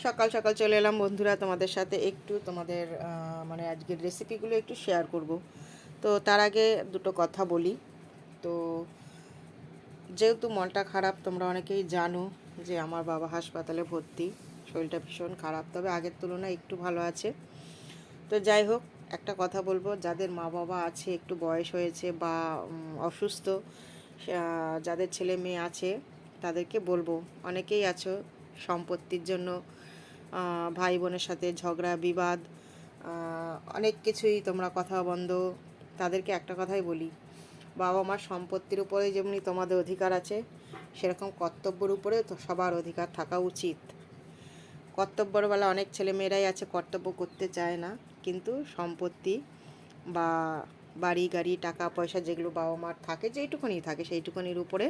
সকাল সকাল চলে এলাম বন্ধুরা, তোমাদের সাথে একটু তোমাদের মানে আজকের রেসিপিগুলো একটু শেয়ার করব। তো তার আগে দুটো কথা বলি। তো যেহেতু মনটা খারাপ, তোমরা অনেকেই জানো যে আমার বাবা হাসপাতালে ভর্তি, শরীরটা ভীষণ খারাপ, তবে আগের তুলনায় একটু ভালো আছে। তো যাই হোক, একটা কথা বলবো, যাদের মা বাবা আছে, একটু বয়স হয়েছে বা অসুস্থ, যাদের ছেলে মেয়ে আছে, তাদেরকে বলবো, অনেকেই আছো সম্পত্তির জন্য ভাই বোনের সাথে ঝগড়া বিবাদ, অনেক কিছুই তোমরা কথা বন্ধ। তাদেরকে একটা কথাই বলি, বাবা মার সম্পত্তির উপরে যেমনি তোমাদের অধিকার আছে, সেরকম কর্তব্যের উপরে তো সবার অধিকার থাকা উচিত। কর্তব্যর বেলা অনেক ছেলেমেয়েরাই আছে কর্তব্য করতে চায় না, কিন্তু সম্পত্তি বা বাড়ি গাড়ি টাকা পয়সা যেগুলো বাবা মার থাকে, যেইটুকুনি থাকে সেইটুকুনির উপরে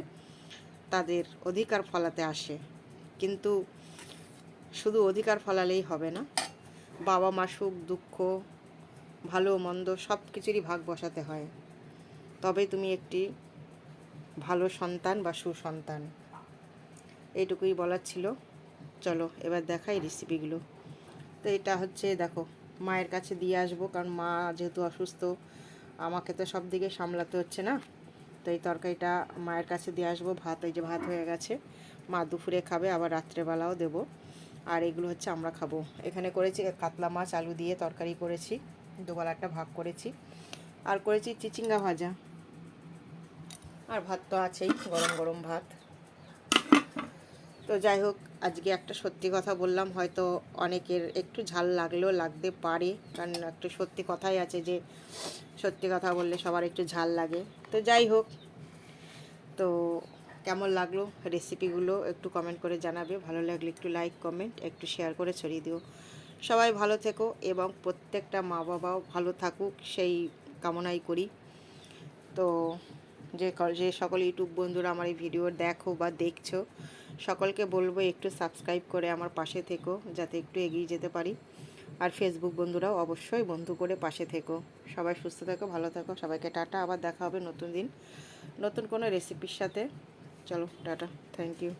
তাদের অধিকার ফলাতে আসে। কিন্তু শুধু অধিকার ফলালেই হবে না, বাবা মা সুখ দুঃখ ভালো মন্দ সব কিছুরই ভাগ বসাতে হয়, তবে তুমি একটি ভালো সন্তান বা সুসন্তান। এইটুকুই বলার ছিল। চলো এবার দেখাই রেসিপিগুলো। তো এটা হচ্ছে, দেখো, মায়ের কাছে দিয়ে আসবো, কারণ মা যেহেতু অসুস্থ, আমাকে তো সব দিকে সামলাতে হচ্ছে না। তো এই তরকারিটা মায়ের কাছে দিয়ে আসবো। ভাত, এই যে ভাত হয়ে গেছে, মা দুপুরে খাবে, আবার রাত্রেবেলাও দেবো। আর এগুলো হচ্ছে আমরা খাবো। এখানে করেছি কাতলা মাছ আলু দিয়ে তরকারি করেছি, দুবেলাটা ভাগ করেছি, আর করেছি চিচিঙ্গা ভাজা, আর ভাত তো আছেই, গরম গরম ভাত। তো যাই হোক, আজকে একটা সত্যি কথা বললাম, হয়তো অনেকের একটু ঝাল লাগলেও লাগতে পারে, কারণ একটু সত্যি কথাই আছে যে সত্যি কথা বললে সবার একটু ঝাল লাগে। তো যাই হোক, তো কেমন লাগলো রেসিপিগুলো একটু কমেন্ট করে জানাবে। ভালো লাগলে একটু লাইক কমেন্ট একটু শেয়ার করে ছড়িয়ে দিও। সবাই ভালো থেকো এবং প্রত্যেকটা মা বাবাও ভালো থাকুক, সেই কামনাই করি। তো যে সকল ইউটিউব বন্ধুরা আমার এই ভিডিও দেখো বা দেখছো, সকলকে বলবো একটু সাবস্ক্রাইব করে আমার পাশে থেকো, যাতে একটু এগিয়ে যেতে পারি। আর ফেসবুক বন্ধুরাও অবশ্যই বন্ধু করে পাশে থেকো। সবাই সুস্থ থেকো, ভালো থেকো, সবাইকে টাটা। আবার দেখা হবে নতুন দিন নতুন কোনো রেসিপির সাথে। চলো টাটা, থ্যাংক ইউ।